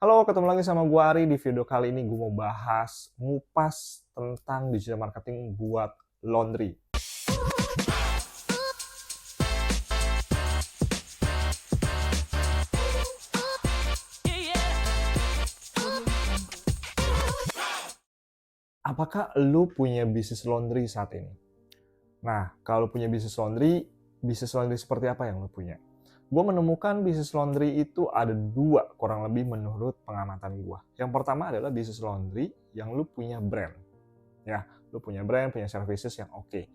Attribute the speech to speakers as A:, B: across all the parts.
A: Halo, ketemu lagi sama gua Ari. Di video kali ini gua mau bahas, ngupas tentang digital marketing buat laundry. Apakah lu punya bisnis laundry saat ini? Nah, kalau punya bisnis laundry seperti apa yang lu punya? Gue menemukan bisnis laundry itu ada dua kurang lebih menurut pengamatan gue. Yang pertama adalah bisnis laundry yang lu punya brand. Ya, lu punya brand, punya services yang oke.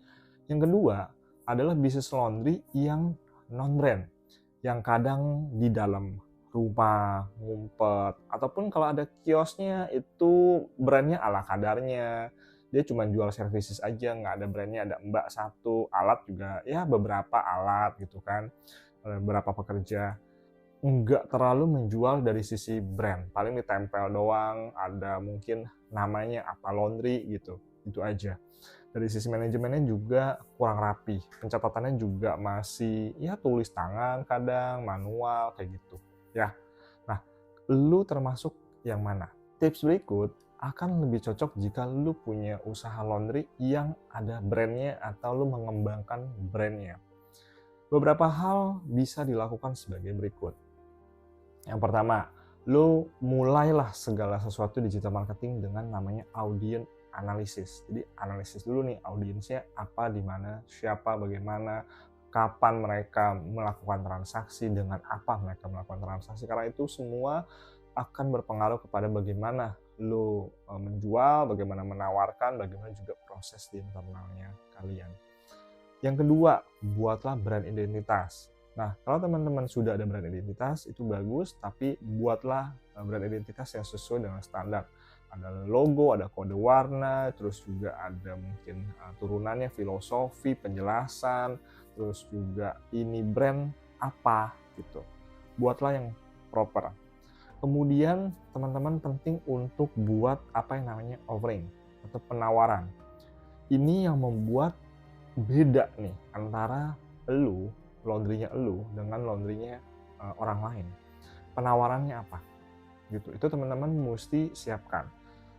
A: Yang kedua adalah bisnis laundry yang non-brand, yang kadang di dalam rumah, ngumpet, ataupun kalau ada kiosnya itu brandnya ala kadarnya. Dia cuma jual services aja, nggak ada brandnya, ada mbak satu, alat juga ya beberapa alat gitu kan, beberapa pekerja. Nggak terlalu menjual dari sisi brand, paling ditempel doang, ada mungkin namanya apa laundry gitu, itu aja. Dari sisi manajemennya juga kurang rapi, pencatatannya juga masih ya tulis tangan kadang, manual kayak gitu ya. Nah, lu termasuk yang mana? Tips berikut akan lebih cocok jika lu punya usaha laundry yang ada brandnya atau lu mengembangkan brandnya. Beberapa hal bisa dilakukan sebagai berikut. Yang pertama, lu mulailah segala sesuatu digital marketing dengan namanya audience analysis. Jadi analisis dulu nih audiensnya apa, di mana, siapa, bagaimana, kapan mereka melakukan transaksi, dengan apa mereka melakukan transaksi. Karena itu semua akan berpengaruh kepada bagaimana lu menjual, bagaimana menawarkan, bagaimana juga proses di internalnya kalian. Yang kedua, buatlah brand identitas. Nah, kalau teman-teman sudah ada brand identitas, itu bagus, tapi buatlah brand identitas yang sesuai dengan standar. Ada logo, ada kode warna, terus juga ada mungkin turunannya, filosofi, penjelasan, terus juga ini brand apa gitu. Buatlah yang proper. Kemudian teman-teman penting untuk buat apa yang namanya offering atau penawaran. Ini yang membuat beda nih antara laundrynya elu dengan laundrynya orang lain. Penawarannya apa? Gitu. Itu teman-teman mesti siapkan.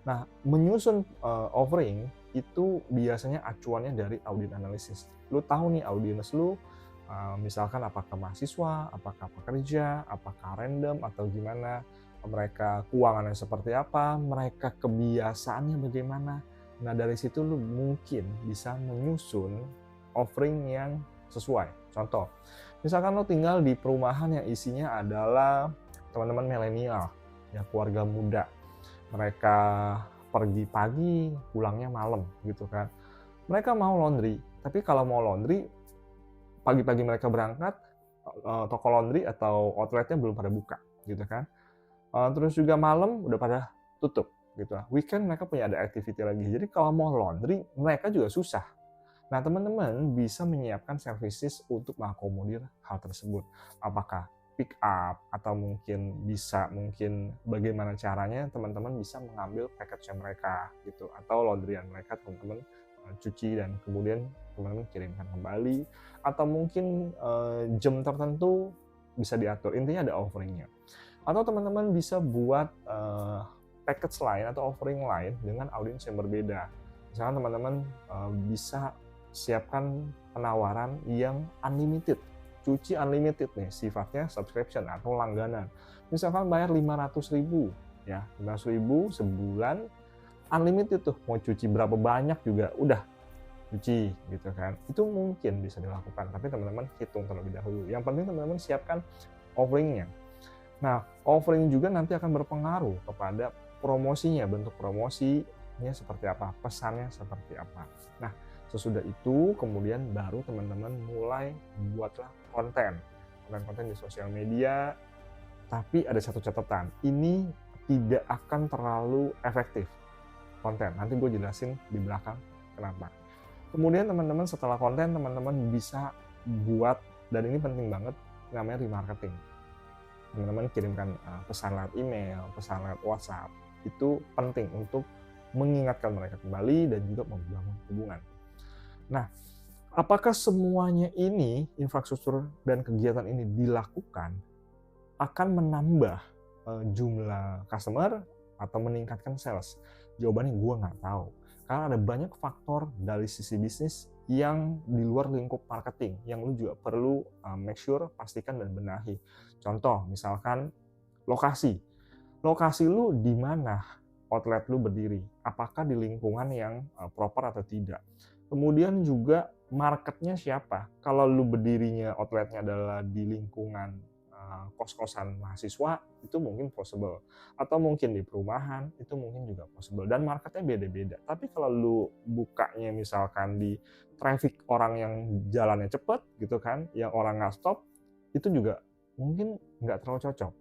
A: Nah, menyusun offering itu biasanya acuannya dari audit analisis. Lu tahu nih audiens lu misalkan apakah mahasiswa, apakah pekerja, apakah random atau gimana, mereka keuangannya seperti apa, mereka kebiasaannya bagaimana. Nah, dari situ lu mungkin bisa menyusun offering yang sesuai. Contoh, misalkan lo tinggal di perumahan yang isinya adalah teman-teman milenial, ya keluarga muda. Mereka pergi pagi, pulangnya malam gitu kan. Mereka mau laundry, tapi kalau mau laundry, pagi-pagi mereka berangkat, toko laundry atau outletnya belum pada buka gitu kan. Terus juga malam udah pada tutup gitu. Weekend mereka punya ada activity lagi. Jadi kalau mau laundry, mereka juga susah. Nah, teman-teman bisa menyiapkan services untuk mengakomodir hal tersebut. Apakah pick up atau mungkin bagaimana caranya teman-teman bisa mengambil package mereka gitu, atau laundryan mereka teman-teman cuci dan kemudian teman-teman kirimkan kembali, atau mungkin jam tertentu bisa diatur. Intinya ada offeringnya. Atau teman-teman bisa buat package lain atau offering lain dengan audiens yang berbeda. Misalkan teman-teman bisa siapkan penawaran yang unlimited, cuci unlimited nih, sifatnya subscription atau langganan. Misalkan bayar 500.000 ya, 500.000 sebulan unlimited tuh, mau cuci berapa banyak juga udah cuci gitu kan. Itu mungkin bisa dilakukan, tapi teman-teman hitung terlebih dahulu. Yang penting teman-teman siapkan offeringnya. Nah, offering juga nanti akan berpengaruh kepada promosinya, bentuk promosinya seperti apa, pesannya seperti apa. Nah, sesudah itu kemudian baru teman-teman mulai buatlah konten di sosial media. Tapi ada satu catatan, ini tidak akan terlalu efektif konten. Nanti gue jelasin di belakang kenapa. Kemudian teman-teman setelah konten, teman-teman bisa buat, dan ini penting banget, namanya remarketing. Teman-teman kirimkan pesan lewat email, pesan lewat WhatsApp. Itu penting untuk mengingatkan mereka kembali dan juga membangun hubungan. Nah, apakah semuanya ini, infrastruktur dan kegiatan ini dilakukan akan menambah jumlah customer atau meningkatkan sales? Jawabannya gue nggak tahu. Karena ada banyak faktor dari sisi bisnis yang di luar lingkup marketing yang lu juga perlu make sure, pastikan dan benahi. Contoh, misalkan lokasi. Lokasi lu di mana outlet lu berdiri? Apakah di lingkungan yang proper atau tidak? Kemudian juga marketnya siapa? Kalau lu berdirinya outletnya adalah di lingkungan kos-kosan mahasiswa, itu mungkin possible. Atau mungkin di perumahan, itu mungkin juga possible. Dan marketnya beda-beda. Tapi kalau lu bukanya misalkan di traffic orang yang jalannya cepet gitu kan, yang orang nggak stop, itu juga mungkin nggak terlalu cocok.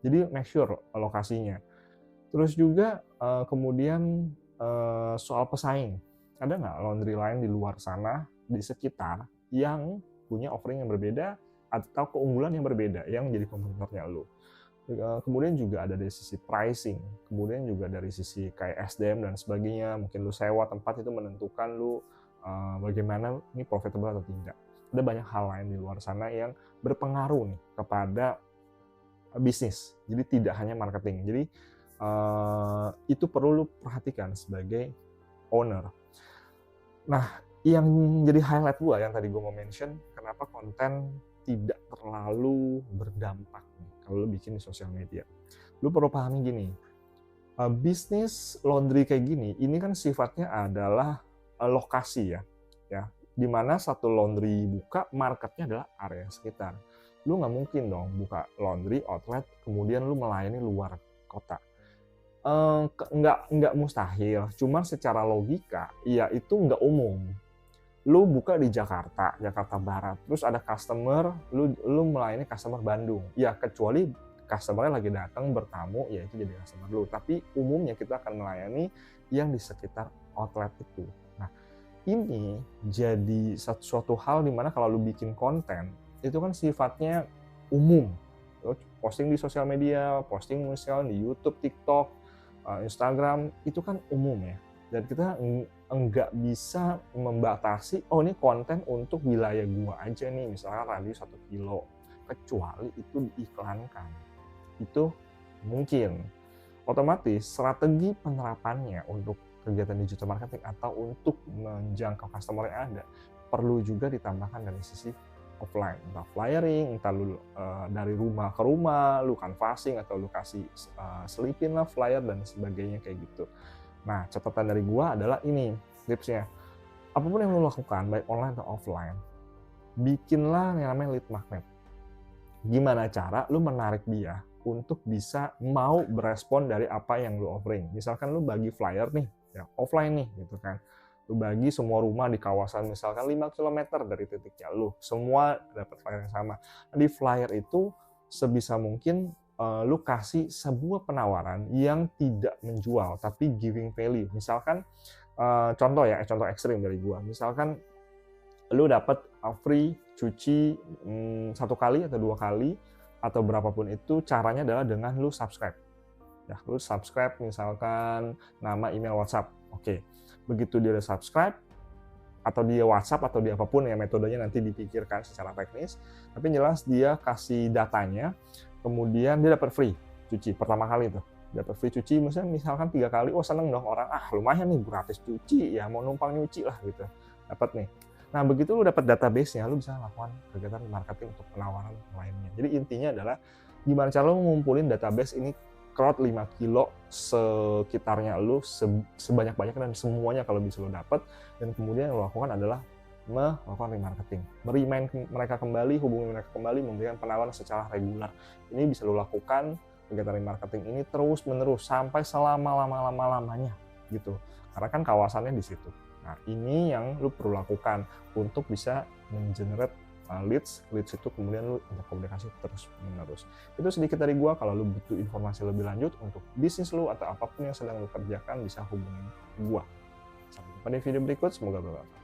A: Jadi make sure lokasinya. Terus juga kemudian soal pesaing. Ada nggak laundry lain di luar sana, di sekitar, yang punya offering yang berbeda atau keunggulan yang berbeda yang jadi kompetitornya lo. Kemudian juga ada dari sisi pricing, kemudian juga dari sisi kayak SDM dan sebagainya. Mungkin lu sewa tempat itu menentukan lu bagaimana ini profitable atau tidak. Ada banyak hal lain di luar sana yang berpengaruh nih kepada bisnis. Jadi tidak hanya marketing. Jadi itu perlu lu perhatikan sebagai owner. Nah, yang jadi highlight gue yang tadi gue mau mention, kenapa konten tidak terlalu berdampak nih kalau lu bikin di sosial media. Lu perlu pahami gini, bisnis laundry kayak gini, ini kan sifatnya adalah lokasi ya, dimana satu laundry buka, marketnya adalah area sekitar. Lu nggak mungkin dong buka laundry outlet, kemudian lu melayani luar kota. Nggak mustahil, cuman secara logika, ya itu nggak umum. Lu buka di Jakarta Barat, terus ada customer, lu melayani customer Bandung. Ya kecuali customer-nya lagi datang bertamu, ya itu jadi customer lu. Tapi umumnya kita akan melayani yang di sekitar outlet itu. Nah, ini jadi suatu hal dimana kalau lu bikin konten, itu kan sifatnya umum. Lu posting di sosial media, posting misalnya di YouTube, TikTok, Instagram, itu kan umum ya. Dan kita enggak bisa membatasi, oh ini konten untuk wilayah gua aja nih, misalnya radius 1 kilo, kecuali itu diiklankan. Itu mungkin. Otomatis strategi penerapannya untuk kegiatan digital marketing atau untuk menjangkau customer yang ada perlu juga ditambahkan dari sisi offline, entah flyering, entah lu dari rumah ke rumah, lu canvassing atau lu kasih selipin lah flyer dan sebagainya kayak gitu. Nah, catatan dari gua adalah ini tipsnya. Apapun yang lu lakukan, baik online atau offline, bikinlah yang namanya lead magnet. Gimana cara lu menarik dia untuk bisa mau berespon dari apa yang lu offering. Misalkan lu bagi flyer nih, ya offline nih gitu kan. Lu bagi semua rumah di kawasan misalkan 5 km dari titiknya lu, semua dapat flyer yang sama. Di flyer itu sebisa mungkin lu kasih sebuah penawaran yang tidak menjual tapi giving value. Misalkan contoh ekstrim dari gua. Misalkan lu dapat free cuci 1 kali atau 2 kali atau berapapun itu, caranya adalah dengan lu subscribe. Ya, lu subscribe misalkan nama, email, WhatsApp. Oke. Begitu dia udah subscribe atau dia WhatsApp atau dia apapun ya, metodenya nanti dipikirkan secara teknis, tapi jelas dia kasih datanya, kemudian dia dapat free cuci pertama kali tuh, dapat free cuci misalkan 3 kali, oh seneng dong orang, lumayan nih gratis cuci ya, mau numpang nyuci lah gitu, dapat nih. Nah begitu lu dapat database-nya, lu bisa lakukan kegiatan marketing untuk penawaran lainnya. Jadi intinya adalah gimana cara lu ngumpulin database ini crowd 5 kilo sekitarnya lu sebanyak-banyaknya dan semuanya kalau bisa lu dapat, dan kemudian yang lu lakukan adalah melakukan remarketing, merimain mereka kembali, hubungi mereka kembali, memberikan penawaran secara regular. Ini bisa lu lakukan kegiatan remarketing ini terus menerus sampai selama-lamanya gitu, karena kan kawasannya di situ. Nah ini yang lu perlu lakukan untuk bisa mengenerate leads itu kemudian lu berkomunikasi terus menerus. Itu sedikit dari gua. Kalau lu butuh informasi lebih lanjut untuk bisnis lu atau apapun yang sedang lu kerjakan, bisa hubungi gua. Sampai jumpa di video berikut, semoga bermanfaat.